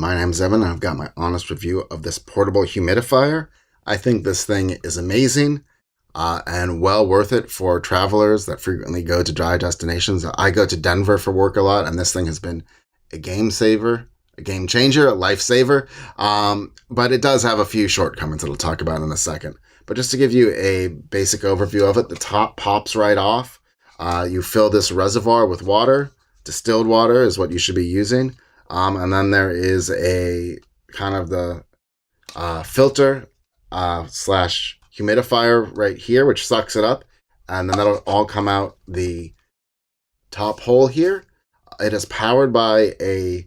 My name's Evan, and I've got my honest review of this portable humidifier. I think this thing is amazing and well worth it for travelers that frequently go to dry destinations. I go to Denver for work a lot, and this thing has been a game saver, a game changer, a lifesaver. But it does have a few shortcomings that I'll talk about in a second. But just to give you a basic overview of it, the top pops right off. You fill this reservoir with water. Distilled water is what you should be using. And then there is a kind of the filter slash humidifier right here, which sucks it up. And then that'll all come out the top hole here. It is powered by a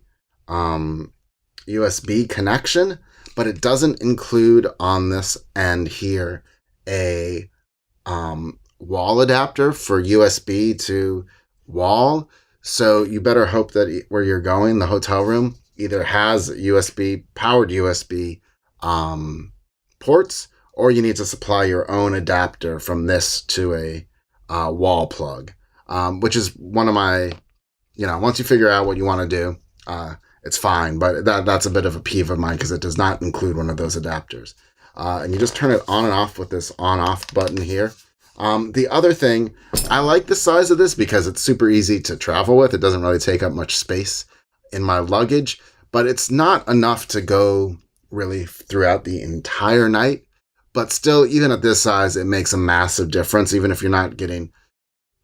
USB connection, but it doesn't include on this end here a wall adapter for USB to wall. So you better hope that where you're going, the hotel room, either has powered USB ports, or you need to supply your own adapter from this to a wall plug, which is one of my, once you figure out what you want to do, it's fine. But that's a bit of a peeve of mine because it does not include one of those adapters. And you just turn it on and off with this on-off button here. The other thing, I like the size of this because it's super easy to travel with. It doesn't really take up much space in my luggage, but it's not enough to go really throughout the entire night. But still, even at this size, it makes a massive difference, even if you're not getting,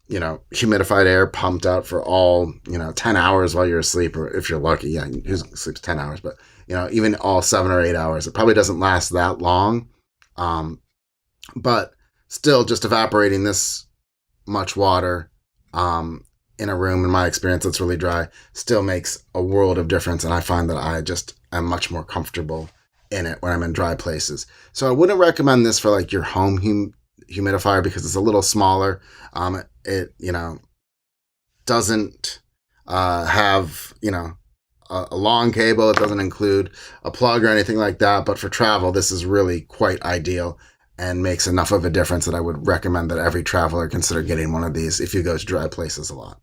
humidified air pumped out for all, 10 hours while you're asleep, or if you're lucky, who sleeps 10 hours, but, even all 7 or 8 hours. It probably doesn't last that long. But still, just evaporating this much water in a room, in my experience, that's really dry, still makes a world of difference. And I find that I just am much more comfortable in it when I'm in dry places. So I wouldn't recommend this for like your home humidifier because it's a little smaller. It doesn't have, a long cable. It doesn't include a plug or anything like that. But for travel, this is really quite ideal and makes enough of a difference that I would recommend that every traveler consider getting one of these if you go to dry places a lot.